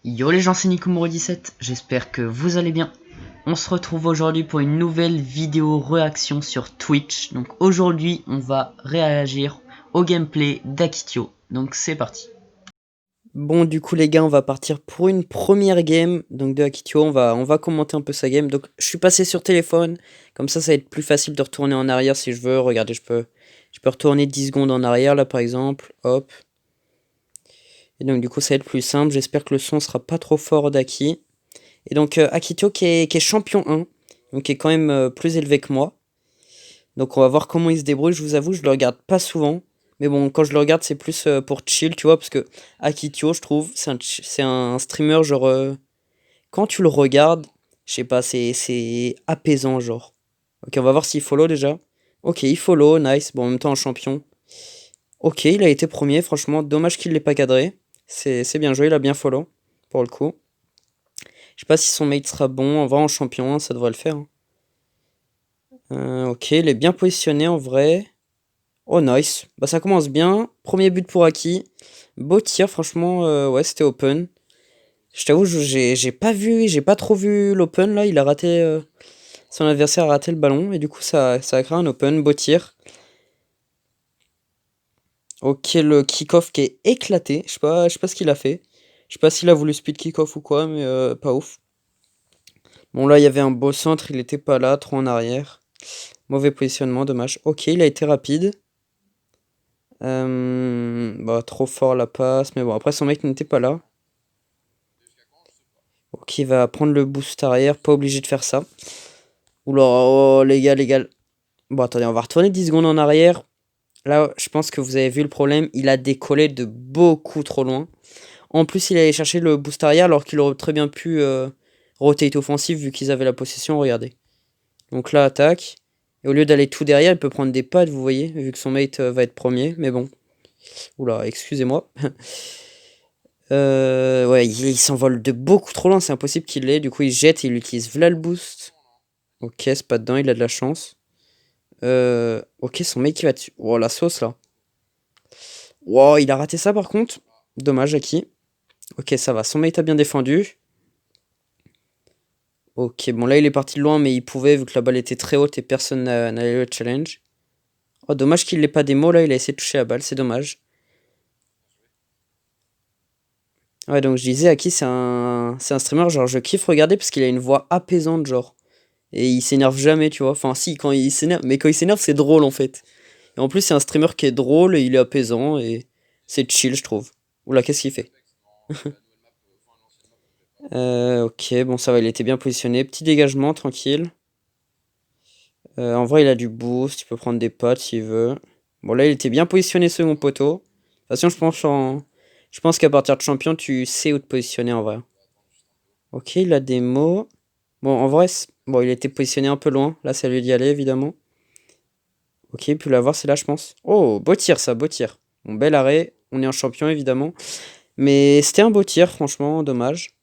Yo les gens, c'est Nikomoro17, j'espère que vous allez bien. On se retrouve aujourd'hui pour une nouvelle vidéo réaction sur Twitch. Donc aujourd'hui, on va réagir au gameplay d'Akitio. Donc c'est parti. Bon, du coup les gars, on va partir pour une première game donc de Akitio. On va commenter un peu sa game. Donc je suis passé sur téléphone, comme ça va être plus facile de retourner en arrière si je veux. Regardez, je peux retourner 10 secondes en arrière là par exemple. Hop. Et donc du coup ça va être plus simple. J'espère que le son sera pas trop fort d'Aki. Et donc Akitio qui est champion 1, donc qui est quand même plus élevé que moi. Donc on va voir comment il se débrouille. Je vous avoue, je le regarde pas souvent. Mais bon, quand je le regarde, c'est plus pour chill, tu vois, parce que Akitio, je trouve, c'est un streamer, genre, quand tu le regardes, je sais pas, c'est apaisant, genre. Ok, on va voir s'il follow déjà. Ok, il follow, nice. Bon, en même temps, en champion. Ok, il a été premier, franchement, dommage qu'il l'ait pas cadré. C'est bien joué, il a bien follow, pour le coup. Je sais pas si son mate sera bon. En vrai, en champion 1, ça devrait le faire, hein. Ok, il est bien positionné en vrai. Oh, nice. Bah, ça commence bien. Premier but pour Aki. Beau tir, franchement. Ouais, c'était open. Je t'avoue, j'ai pas trop vu l'open là. Il a raté. Son adversaire a raté le ballon. Et du coup, ça a créé un open. Beau tir. Ok, le kick-off qui est éclaté. Je sais pas ce qu'il a fait. Je sais pas s'il a voulu speed kick-off ou quoi, mais pas ouf. Bon, là, il y avait un beau centre. Il était pas là, trop en arrière. Mauvais positionnement, dommage. Ok, il a été rapide. Bah, trop fort la passe. Mais bon, après, son mec n'était pas là. Ok, il va prendre le boost arrière. Pas obligé de faire ça. Oula, oh, les gars, les gars. Bon, attendez, on va retourner 10 secondes en arrière. Là, je pense que vous avez vu le problème. Il a décollé de beaucoup trop loin. En plus, il allait chercher le boost arrière alors qu'il aurait très bien pu rotate offensif vu qu'ils avaient la possession. Regardez. Donc là, attaque. Et au lieu d'aller tout derrière, il peut prendre des pads, vous voyez, vu que son mate va être premier. Mais bon. Oula, excusez-moi. Ouais, il s'envole de beaucoup trop loin, c'est impossible qu'il l'ait. Du coup, il jette et il utilise v'là le boost. Ok, c'est pas dedans, il a de la chance. Ok, son mec il va dessus. Oh, la sauce là. Wow, il a raté ça par contre. Dommage, à qui. Ok, ça va, son mate a bien défendu. Ok, bon là il est parti de loin, mais il pouvait vu que la balle était très haute et personne n'allait le challenge. Oh, dommage qu'il l'ait pas démo là, il a essayé de toucher la balle, c'est dommage. Ouais, donc je disais, Aki, c'est un streamer, genre je kiffe regarder parce qu'il a une voix apaisante, genre. Et il s'énerve jamais, tu vois. Enfin, si, quand il s'énerve, mais quand il s'énerve, c'est drôle en fait. Et en plus, c'est un streamer qui est drôle et il est apaisant et c'est chill, je trouve. Oula, qu'est-ce qu'il fait? Ok, bon, ça va, il était bien positionné. Petit dégagement, tranquille. En vrai, il a du boost, il peut prendre des potes s'il veut. Bon, là, il était bien positionné second poteau. De toute façon, je pense qu'à partir de champion, tu sais où te positionner en vrai. Ok, il a des mots. Bon, en vrai, bon, il était positionné un peu loin. Là, ça lui d'y aller, évidemment. Ok, il peut l'avoir, c'est là, je pense. Oh, beau tir, ça, beau tir. Bon, bel arrêt. On est en champion, évidemment. Mais c'était un beau tir, franchement, dommage.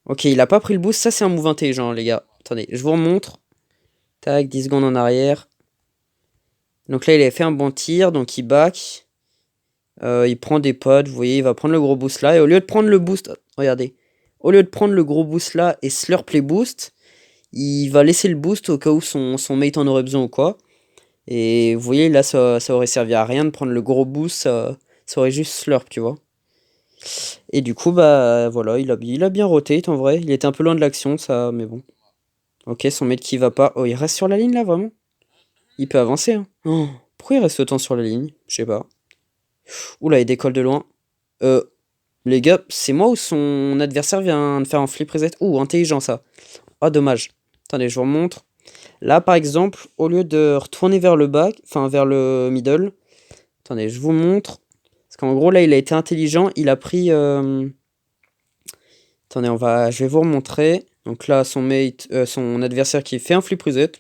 Ok, il a pas pris le boost. Ça, c'est un move intelligent, les gars. Attendez, je vous remontre. Tac, 10 secondes en arrière. Donc là, il a fait un bon tir, donc il back. Il prend des pods, vous voyez, il va prendre le gros boost là. Et au lieu de prendre le boost, regardez. Au lieu de prendre le gros boost là et slurp les boosts, il va laisser le boost au cas où son mate en aurait besoin ou quoi. Et vous voyez, là, ça aurait servi à rien de prendre le gros boost, ça aurait juste slurp, tu vois. Et du coup, bah voilà, il a bien rotate en vrai. Il était un peu loin de l'action, ça, mais bon. Ok, son mate qui va pas. Oh, il reste sur la ligne là, vraiment? Il peut avancer, hein. Oh, pourquoi il reste autant sur la ligne? Je sais pas. Oula, il décolle de loin. Euh, les gars, c'est moi ou son adversaire vient de faire un flip reset? Ouh, intelligent ça. Oh, dommage. Attendez, je vous remontre. Là, par exemple, au lieu de retourner vers le back, enfin vers le middle, attendez, je vous montre. Parce qu'en gros, là, il a été intelligent. Il a pris. Attendez, je vais vous remontrer. Donc là, son adversaire qui fait un flip reset.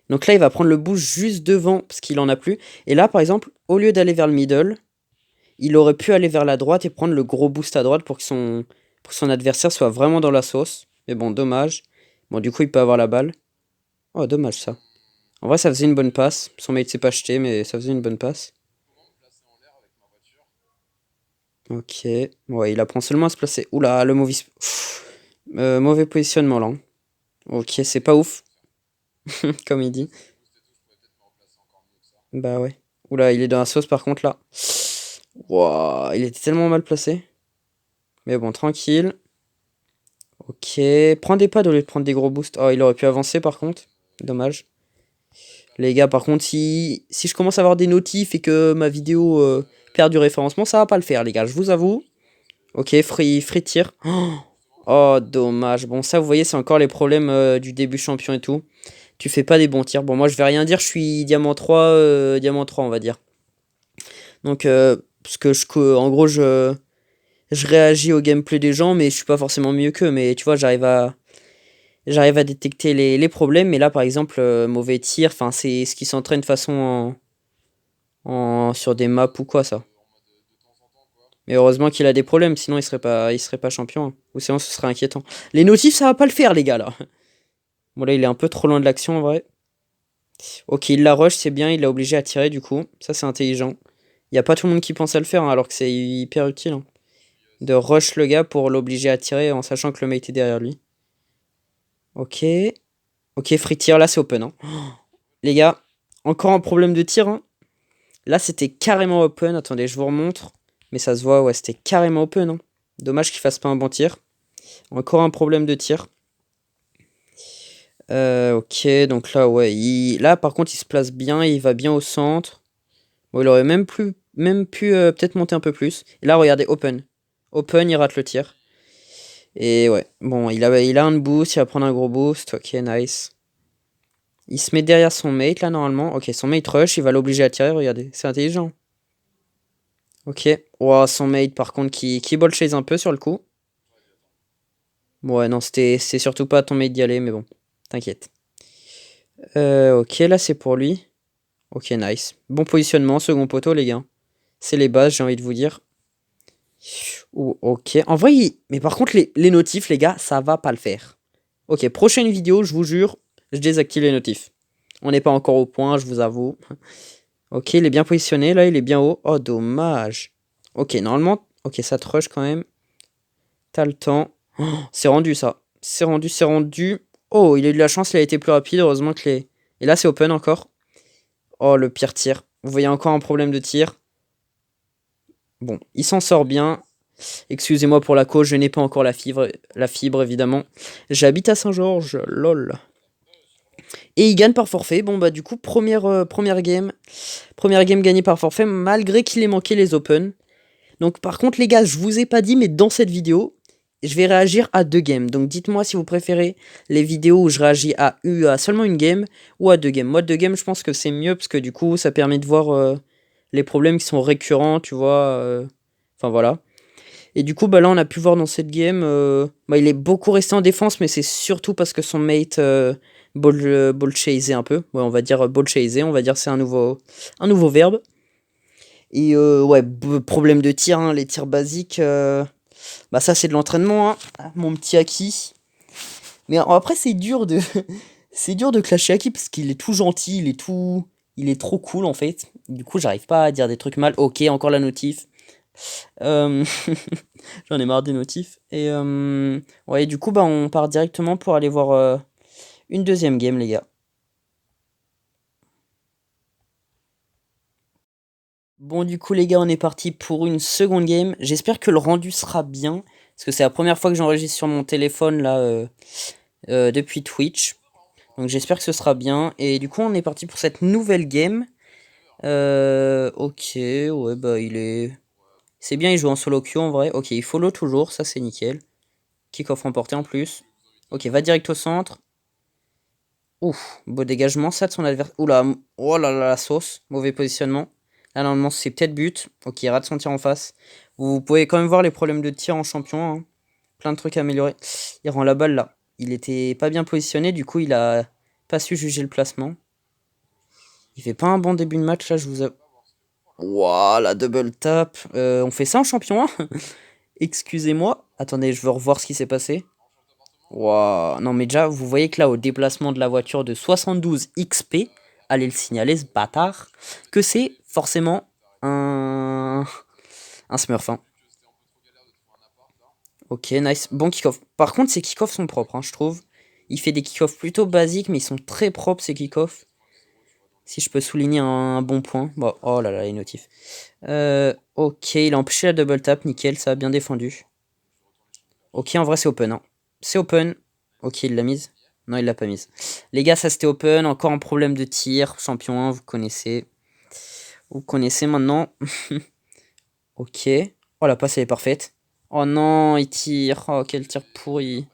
Donc là, il va prendre le boost juste devant parce qu'il en a plus. Et là, par exemple, au lieu d'aller vers le middle, il aurait pu aller vers la droite et prendre le gros boost à droite pour que son adversaire soit vraiment dans la sauce. Mais bon, dommage. Bon, du coup, il peut avoir la balle. Oh, dommage ça. En vrai, ça faisait une bonne passe. Son mate s'est pas jeté, mais ça faisait une bonne passe. Ok. Ouais, il apprend seulement à se placer. Oula, le mauvais... mauvais positionnement là, hein. Ok, c'est pas ouf, comme il dit. Bah ouais. Oula, il est dans la sauce par contre là. Wouah, il était tellement mal placé. Mais bon, tranquille. Ok. Prends des pads au lieu de prendre des gros boosts. Oh, il aurait pu avancer par contre. Dommage. Les gars, par contre, si je commence à avoir des notifs et que ma vidéo perd du référencement, ça va pas le faire, les gars, je vous avoue. Ok, free tir. Oh, dommage. Bon, ça, vous voyez, c'est encore les problèmes du début champion et tout. Tu fais pas des bons tirs. Bon, moi, je vais rien dire, je suis diamant 3, diamant 3 on va dire. Donc, parce que en gros, je réagis au gameplay des gens, mais je suis pas forcément mieux qu'eux. Mais tu vois, j'arrive à détecter les problèmes. Mais là, par exemple, mauvais tir, enfin, c'est ce qui s'entraîne de façon sur des maps ou quoi, ça. Mais heureusement qu'il a des problèmes, sinon il serait pas champion, hein. Ou sinon ce serait inquiétant. Les notifs, ça va pas le faire, les gars, là. Bon, là, il est un peu trop loin de l'action, en vrai. Ok, il la rush, c'est bien, il l'a obligé à tirer, du coup. Ça, c'est intelligent. Il y a pas tout le monde qui pense à le faire, hein, alors que c'est hyper utile, hein, de rush le gars pour l'obliger à tirer en sachant que le mate est derrière lui. Ok. Ok, free tir, là, c'est open, hein. Les gars, encore un problème de tir, hein. Là, c'était carrément open. Attendez, je vous remontre. Mais ça se voit, ouais, c'était carrément open, hein. Dommage qu'il fasse pas un bon tir. Encore un problème de tir. Ok, donc là, ouais. Là, par contre, il se place bien. Il va bien au centre. Bon, il aurait même pu peut-être monter un peu plus. Et là, regardez, open. Open, il rate le tir. Et ouais, bon, il a un boost. Il va prendre un gros boost. Ok, nice. Il se met derrière son mate, là, normalement. Ok, son mate rush. Il va l'obliger à tirer. Regardez, c'est intelligent. Ok. Wow, son mate, par contre, qui ball chase un peu sur le coup. Ouais, non, c'est surtout pas à ton mate d'y aller, mais bon, t'inquiète. Ok, là, c'est pour lui. Ok, nice. Bon positionnement, second poteau, les gars. C'est les bases, j'ai envie de vous dire. Ouh, ok. En vrai, mais par contre, les notifs, les gars, ça va pas le faire. Ok, prochaine vidéo, je vous jure, je désactive les notifs. On n'est pas encore au point, je vous avoue. Ok, il est bien positionné, là, il est bien haut. Oh, dommage. Ok, normalement... Ok, ça te rush quand même. T'as le temps. Oh, c'est rendu, ça. C'est rendu, c'est rendu. Oh, il a eu de la chance, il a été plus rapide, heureusement que les... Et là, c'est open encore. Oh, le pire tir. Vous voyez encore un problème de tir. Bon, il s'en sort bien. Excusez-moi pour la cause, je n'ai pas encore la fibre évidemment. J'habite à Saint-Georges, lol. Et il gagne par forfait. Bon bah du coup, première game. Première game gagnée par forfait, malgré qu'il ait manqué les open. Donc par contre les gars, je vous ai pas dit, mais dans cette vidéo, je vais réagir à 2 games. Donc dites-moi si vous préférez les vidéos où je réagis à seulement une game ou à 2 games. Moi 2 games, je pense que c'est mieux parce que du coup ça permet de voir les problèmes qui sont récurrents, tu vois. Enfin voilà. Et du coup, bah là, on a pu voir dans cette game, bah, il est beaucoup resté en défense, mais c'est surtout parce que son mate ball chasé un peu. Ouais, on va dire ball chasé, on va dire c'est un nouveau verbe. Et ouais, problème de tir, hein, les tirs basiques, bah ça c'est de l'entraînement, hein, mon petit Aki. Mais après, c'est dur de, c'est dur de clasher Aki parce qu'il est tout gentil, il est trop cool en fait. Du coup, j'arrive pas à dire des trucs mal. Ok, encore la notif. Euh, J'en ai marre des notifs. Et ouais, du coup, bah, on part directement pour aller voir une deuxième game, les gars. Bon, du coup, les gars, on est parti pour une seconde game. J'espère que le rendu sera bien. Parce que c'est la première fois que j'enregistre sur mon téléphone, là, depuis Twitch. Donc j'espère que ce sera bien. Et du coup, on est parti pour cette nouvelle game. Ok, ouais, bah, il est... C'est bien, il joue en solo queue, en vrai. Ok, il follow toujours, ça, c'est nickel. Kick-off remporté en plus. Ok, va direct au centre. Ouf, beau dégagement, ça de son adversaire. Oula, oh là là, la sauce. Mauvais positionnement. Là, normalement, c'est peut-être but. Ok, il rate son tir en face. Vous pouvez quand même voir les problèmes de tir en champion, hein. Plein de trucs à améliorer. Il rend la balle là. Il était pas bien positionné, du coup, il a pas su juger le placement. Il fait pas un bon début de match, là, je vous avoue. Ouah, la double tap. On fait ça en champion 1. Excusez-moi. Attendez, je veux revoir ce qui s'est passé. Waouh, non mais déjà, vous voyez que là, au déplacement de la voiture de 72 XP, allez le signaler, ce bâtard, que c'est forcément un Smurf, hein. Ok, nice. Bon kick-off. Par contre, ses kick-offs sont propres, hein, je trouve. Il fait des kick-offs plutôt basiques, mais ils sont très propres, ces kick-offs. Si je peux souligner un bon point. Bon, oh là là, les notifs. Ok, il a empêché la double tap, nickel, ça a bien défendu. Ok, en vrai, c'est open, hein. C'est open. Ok, il l'a mise. Non, il l'a pas mise. Les gars, ça c'était open. Encore un problème de tir. Champion 1, vous connaissez. Vous connaissez maintenant. Ok. Oh, la passe, elle est parfaite. Oh non, il tire. Oh, quel tir pourri.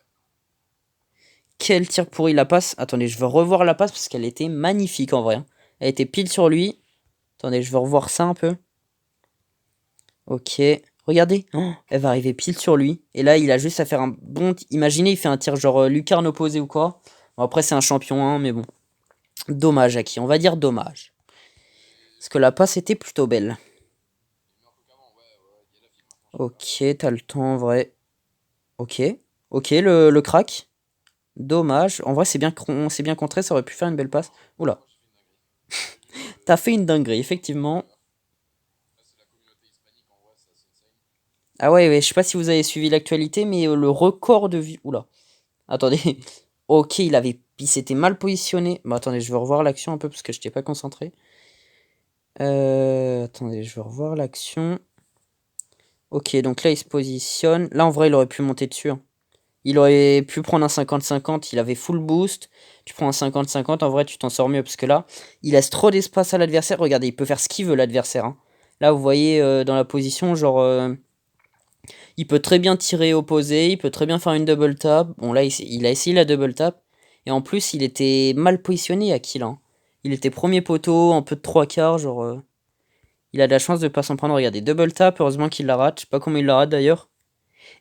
Quel tir pourri la passe. Attendez, je veux revoir la passe parce qu'elle était magnifique en vrai, hein. Elle était pile sur lui. Attendez, je veux revoir ça un peu. Ok. Regardez. Oh, elle va arriver pile sur lui. Et là, il a juste à faire un bon... Imaginez, il fait un tir genre lucarne opposé ou quoi. Bon, après, c'est un champion 1, mais bon. Dommage à qui? On va dire dommage. Parce que la passe était plutôt belle. Ok, t'as le temps en vrai. Ok. Ok, le crack. Dommage. En vrai, c'est bien contré, ça aurait pu faire une belle passe. Oula. T'as fait une dinguerie, effectivement. Ah ouais, ouais, je sais pas si vous avez suivi l'actualité, mais le record de vie... Oula. Attendez. Ok, il s'était mal positionné. Bon, attendez, je vais revoir l'action un peu parce que je n'étais pas concentré. Attendez, je vais revoir l'action. Ok, donc là, il se positionne. Là, en vrai, il aurait pu monter dessus, hein. Il aurait pu prendre un 50-50. Il avait full boost. Tu prends un 50-50. En vrai, tu t'en sors mieux parce que là, il laisse trop d'espace à l'adversaire. Regardez, il peut faire ce qu'il veut, l'adversaire, hein. Là, vous voyez dans la position, genre... il peut très bien tirer opposé, il peut très bien faire une double tap. Bon là il a essayé la double tap. Et en plus il était mal positionné à kill, hein. Il était premier poteau, un peu de 3 quarts, genre... il a de la chance de pas s'en prendre. Regardez, double tap, heureusement qu'il la rate. Je sais pas comment il la rate d'ailleurs.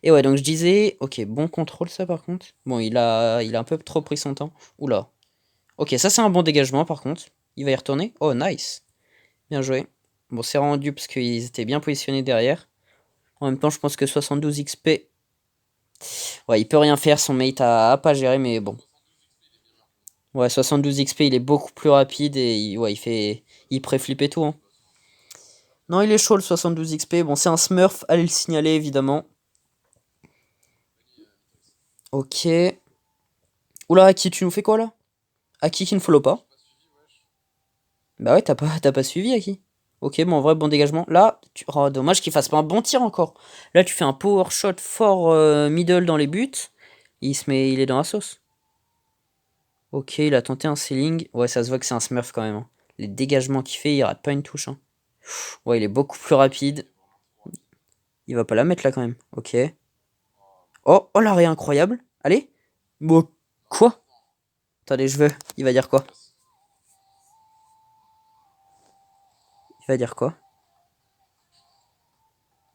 Et ouais, donc je disais... Ok, bon contrôle ça par contre. Bon, il a un peu trop pris son temps. Oula. Ok, ça c'est un bon dégagement par contre. Il va y retourner. Oh, nice. Bien joué. Bon, c'est rendu parce qu'ils étaient bien positionnés derrière. En même temps, je pense que 72 XP... Ouais, il peut rien faire, son mate a pas géré, mais bon. Ouais, 72 XP, il est beaucoup plus rapide et ouais, il préflip et tout, hein. Non, il est chaud le 72 XP. Bon, c'est un smurf, allez le signaler évidemment. Ok. Oula, Aki, tu nous fais quoi là? Aki qui ne follow pas. Bah ouais, t'as pas suivi Aki. Ok, bon, en vrai, bon dégagement. Là, oh, dommage qu'il fasse pas un bon tir encore. Là, tu fais un power shot fort middle dans les buts. Il est dans la sauce. Ok, il a tenté un ceiling. Ouais, ça se voit que c'est un smurf quand même, hein. Les dégagements qu'il fait, il rate pas une touche, hein. Ouais, il est beaucoup plus rapide. Il va pas la mettre là quand même. Ok. Oh, oh l'arrêt incroyable. Allez. Bon, quoi? Attendez, je veux. Il va dire quoi? Il va dire quoi?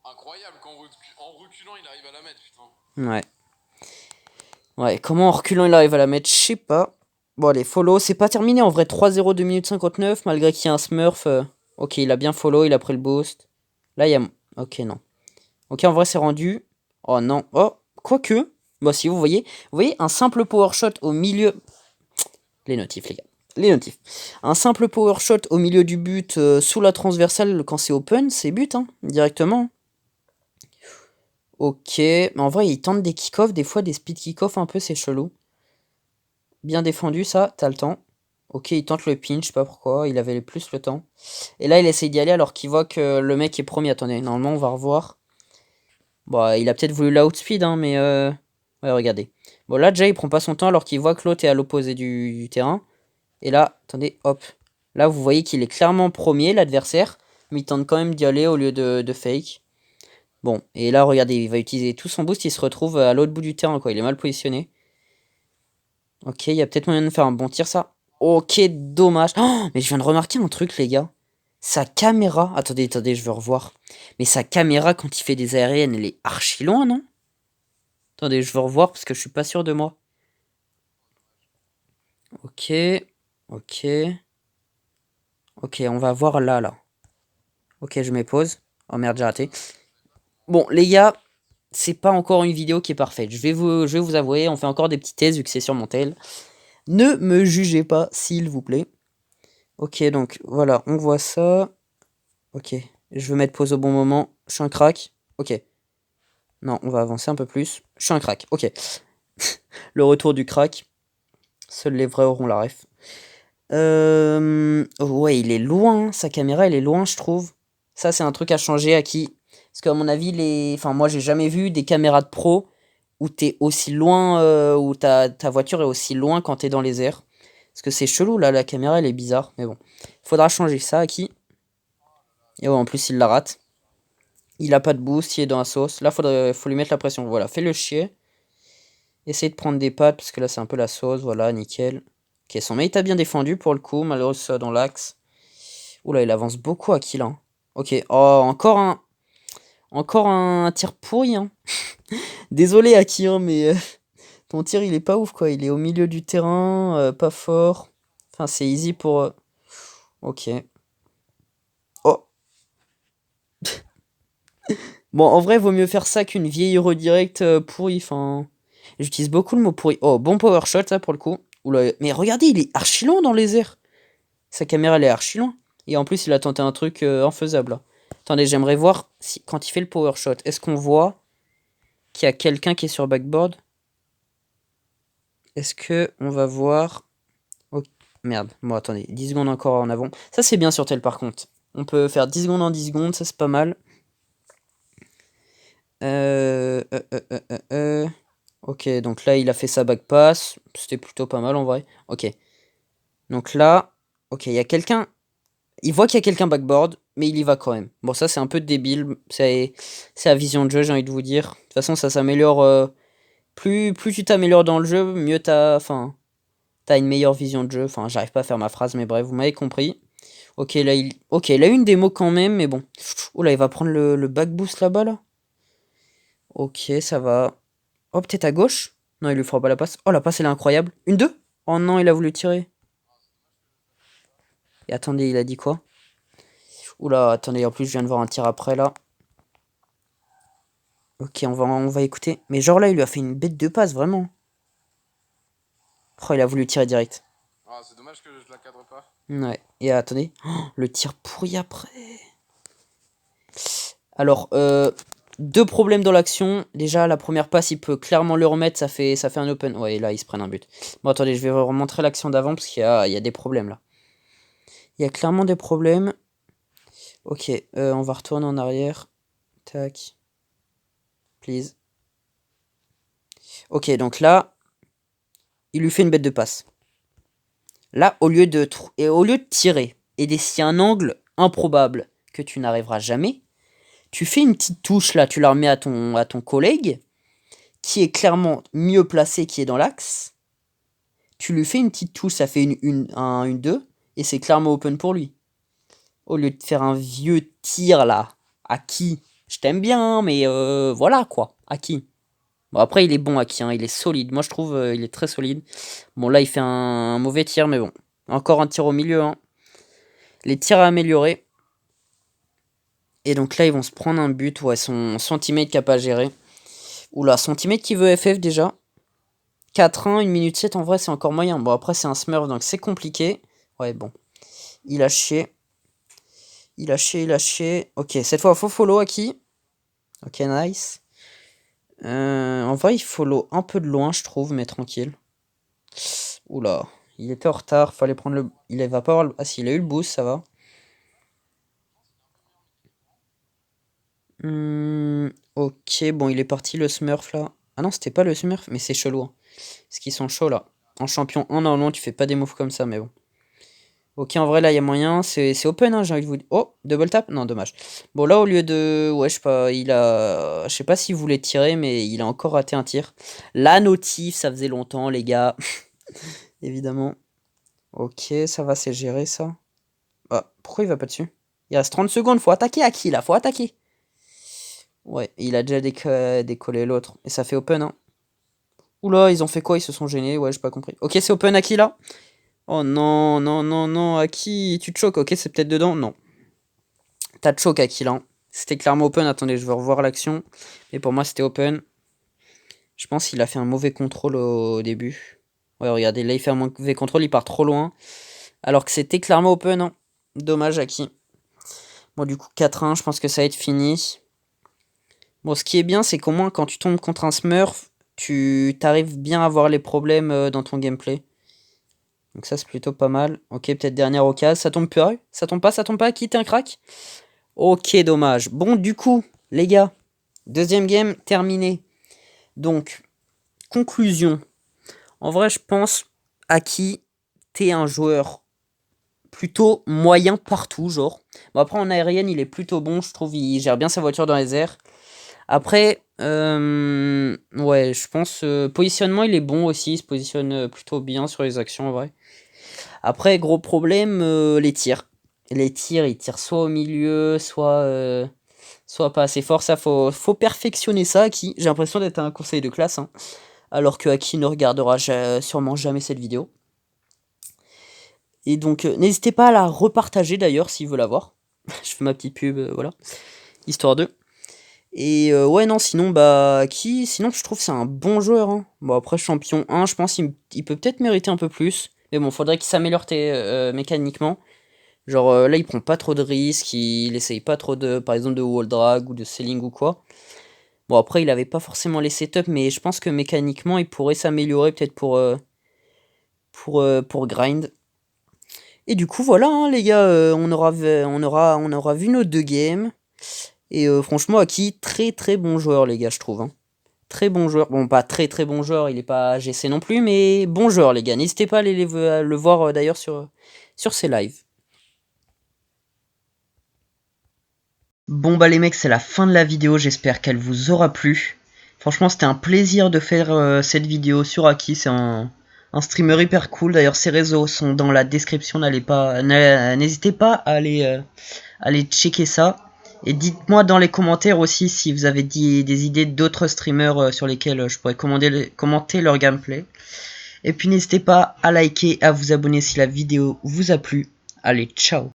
Incroyable en reculant il arrive à la mettre, putain. Ouais. Ouais, comment en reculant il arrive à la mettre? Je sais pas. Bon, allez, follow. C'est pas terminé en vrai. 3-0, 2 minutes 59. Malgré qu'il y a un smurf. Ok, il a bien follow. Il a pris le boost. Là, il y a. Ok, non. Ok, en vrai, c'est rendu. Oh non. Oh, quoique. Bon, si vous voyez. Vous voyez un simple power shot au milieu. Les notifs, les gars. Les notifs. Un simple power shot au milieu du but sous la transversale quand c'est open, c'est but, hein, directement. Ok. Mais en vrai, il tente des kick-off, des fois des speed kick-off un peu, c'est chelou. Bien défendu, ça, t'as le temps. Ok, il tente le pinch, je sais pas pourquoi, il avait plus le temps. Et là, il essaye d'y aller alors qu'il voit que le mec est premier. Attendez, normalement, on va revoir. Bon, il a peut-être voulu l'outspeed, hein, mais... Ouais, regardez. Bon, là, déjà, il prend pas son temps alors qu'il voit que l'autre est à l'opposé du terrain. Et là, attendez, hop. Là, vous voyez qu'il est clairement premier, l'adversaire. Mais il tente quand même d'y aller au lieu de fake. Bon, et là, regardez, il va utiliser tout son boost. Il se retrouve à l'autre bout du terrain, quoi. Il est mal positionné. Ok, il y a peut-être moyen de faire un bon tir, ça. Ok, dommage. Oh, mais je viens de remarquer un truc, les gars. Sa caméra... Attendez, attendez, je veux revoir. Mais sa caméra, quand il fait des aériennes, elle est archi loin, non? Attendez, je veux revoir parce que je suis pas sûr de moi. Ok, ok. Ok, on va voir là, là. Ok, je mets pause. Oh merde, j'ai raté. Bon, les gars, c'est pas encore une vidéo qui est parfaite. Je vais vous avouer, on fait encore des petits tests vu que c'est sur mon tel. Ne me jugez pas, s'il vous plaît. Ok, donc voilà, on voit ça. Ok, je veux mettre pause au bon moment. Je suis un crack. Ok. Non, on va avancer un peu plus. Je suis un crack, ok. Le retour du crack. Seuls les vrais auront la ref. Ouais, il est loin. Sa caméra, elle est loin, je trouve. Ça, c'est un truc à changer à qui. Parce qu'à mon avis, enfin, moi, j'ai jamais vu des caméras de pro où t'es aussi loin, où ta voiture est aussi loin quand t'es dans les airs. Parce que c'est chelou, là, la caméra, elle est bizarre. Mais bon. Faudra changer ça à qui. Et ouais, en plus, il la rate. Il a pas de boost, il est dans la sauce. Là, faut lui mettre la pression. Voilà, fais-le chier. Essaye de prendre des pattes, parce que là, c'est un peu la sauce. Voilà, nickel. Ok, son mate a bien défendu pour le coup. Malheureusement, dans l'axe. Oula, il avance beaucoup à kill, hein. Ok, oh, encore un tir pourri, hein. Désolé, Aki, hein, mais ton tir, il est pas ouf, quoi. Il est au milieu du terrain, pas fort. Enfin, c'est easy pour... Ok. Oh. Bon, en vrai, vaut mieux faire ça qu'une vieille redirect pourrie. Enfin, j'utilise beaucoup le mot pourri. Oh, bon power shot, ça, pour le coup. Oula, mais regardez, il est archi loin dans les airs. Sa caméra, elle est archi loin. Et en plus, il a tenté un truc infaisable, là. Attendez, j'aimerais voir si, quand il fait le power shot, est-ce qu'on voit qu'il y a quelqu'un qui est sur backboard? Est-ce que on va voir... Oh, merde, bon attendez, 10 secondes encore en avant. Ça c'est bien sur tel par contre. On peut faire 10 secondes en 10 secondes, ça c'est pas mal. Ok, donc là il a fait sa back pass. C'était plutôt pas mal en vrai. Ok. Donc là, ok, il y a quelqu'un... Il voit qu'il y a quelqu'un backboard, mais il y va quand même. Bon, ça c'est un peu débile. C'est la vision de jeu, j'ai envie de vous dire. De toute façon, ça s'améliore... plus tu t'améliores dans le jeu, mieux t'as... Enfin, t'as une meilleure vision de jeu. Enfin, j'arrive pas à faire ma phrase, mais bref, vous m'avez compris. Ok, là, il a eu une démo quand même, mais bon. Oh là, il va prendre le back boost là-bas, là. Ok, ça va. Oh, peut-être à gauche? Non, il lui fera pas la passe. Oh, la passe, elle est incroyable. Une, deux? Oh non, il a voulu tirer. Et attendez, il a dit quoi? Oula, attendez, en plus, je viens de voir un tir après, là. Ok, on va écouter. Mais genre là, il lui a fait une bête de passe, vraiment. Oh, il a voulu tirer direct. Ah, c'est dommage que je la cadre pas. Ouais, et attendez. Oh, le tir pourri après. Alors, deux problèmes dans l'action. Déjà, la première passe, il peut clairement le remettre. Ça fait un open. Ouais, là, ils se prennent un but. Bon, attendez, je vais vous remontrer l'action d'avant parce il y a des problèmes là. Il y a clairement des problèmes. Ok, on va retourner en arrière. Tac. Please. Ok, donc là, il lui fait une bête de passe. Là, au lieu de tirer et d'essayer un angle improbable que tu n'arriveras jamais, tu fais une petite touche là, tu la remets à ton collègue qui est clairement mieux placé, qui est dans l'axe. Tu lui fais une petite touche, ça fait une 2, et c'est clairement open pour lui. Au lieu de faire un vieux tir là, à qui? Je t'aime bien, mais voilà quoi, à qui? Bon, après, il est bon à qui, hein, il est solide. Moi, je trouve il est très solide. Bon, là, il fait un mauvais tir, mais bon. Encore un tir au milieu, hein. Les tirs à améliorer. Et donc là, ils vont se prendre un but. Ouais, son teammate qui a pas géré. Oula, son teammate qui veut FF déjà. 4-1, 1 minute 7, en vrai, c'est encore moyen. Bon, après, c'est un smurf, donc c'est compliqué. Ouais, bon. Il a chié. Il a chié, il a chié. Ok, cette fois, il faut follow à qui? Ok, nice. En vrai, il follow un peu de loin, je trouve, mais tranquille. Oula, il était en retard. Fallait prendre le... Il va pas avoir le... Ah si, il a eu le boost, ça va. Ok, bon, il est parti le smurf, là. Ah non, c'était pas le smurf, mais c'est chelou, hein. Parce qu'ils sont chauds, là. En champion 1, normalement, tu fais pas des moves comme ça, mais bon. Ok, en vrai, là, il y a moyen. C'est open, hein, j'ai envie de vous dire. Oh, double tap? Non, dommage. Bon, là, au lieu de... Ouais, je sais pas, il a... Je sais pas s'il voulait tirer, mais il a encore raté un tir. La notif, ça faisait longtemps, les gars. Évidemment. Ok, ça va, c'est géré, ça. Ah, pourquoi il va pas dessus? Il reste 30 secondes, faut attaquer à qui, là? Faut attaquer. Ouais, il a déjà décollé l'autre. Et ça fait open, hein. Oula, ils ont fait quoi? Ils se sont gênés, ouais, j'ai pas compris. Ok, c'est open à qui, là? Oh non, non, non, non, à qui? Tu te choques, ok, c'est peut-être dedans? Non. T'as de choc à qui, là? C'était clairement open, attendez, je vais revoir l'action. Mais pour moi, c'était open. Je pense qu'il a fait un mauvais contrôle au début. Ouais, regardez, là, il fait un mauvais contrôle, il part trop loin. Alors que c'était clairement open, hein. Dommage à qui? Bon, du coup, 4-1, je pense que ça va être fini. Bon, ce qui est bien, c'est qu'au moins quand tu tombes contre un Smurf, tu t'arrives bien à voir les problèmes dans ton gameplay. Donc ça, c'est plutôt pas mal. Ok, peut-être dernière occasion. Ça tombe pas? Ça tombe pas? Ça tombe pas? Quitte un crack? Ok, dommage. Bon, du coup, les gars, deuxième game terminé. Donc, conclusion. En vrai, je pense, Aki, t'es un joueur plutôt moyen partout, genre. Bon, après, en aérienne, il est plutôt bon, je trouve. Il gère bien sa voiture dans les airs. Après, ouais, je pense, positionnement, il est bon aussi. Il se positionne plutôt bien sur les actions, en vrai. Après, gros problème, les tirs. Les tirs, il tire soit au milieu, soit pas assez fort. Ça, faut perfectionner ça, Aki. J'ai l'impression d'être un conseil de classe, hein. Alors que Aki ne regardera sûrement jamais cette vidéo. Et donc, n'hésitez pas à la repartager d'ailleurs s'il veut la voir. Je fais ma petite pub, voilà. Histoire de. Et ouais, non, sinon, sinon, je trouve que c'est un bon joueur, hein. Bon, après, champion 1, je pense qu'il peut peut-être mériter un peu plus. Mais bon, faudrait qu'il s'améliore mécaniquement. Genre, là, il prend pas trop de risques, il essaye pas trop de, par exemple, de wall drag ou de selling ou quoi. Bon, après, il avait pas forcément les setups, mais je pense que mécaniquement, il pourrait s'améliorer peut-être pour grind. Et du coup, voilà, hein, les gars, on aura vu nos 2 games. Et franchement, Aki, très très bon joueur, les gars, je trouve, hein. Très bon joueur. Bon, pas très très bon joueur, il est pas GC non plus, mais bon joueur, les gars. N'hésitez pas à aller le voir d'ailleurs sur ses lives. Bon bah les mecs, c'est la fin de la vidéo, j'espère qu'elle vous aura plu. Franchement, c'était un plaisir de faire cette vidéo sur Aki, c'est un streamer hyper cool. D'ailleurs, ses réseaux sont dans la description, n'hésitez pas à aller checker ça. Et dites-moi dans les commentaires aussi si vous avez des idées d'autres streamers sur lesquels je pourrais commenter leur gameplay. Et puis n'hésitez pas à liker, à vous abonner si la vidéo vous a plu. Allez, ciao!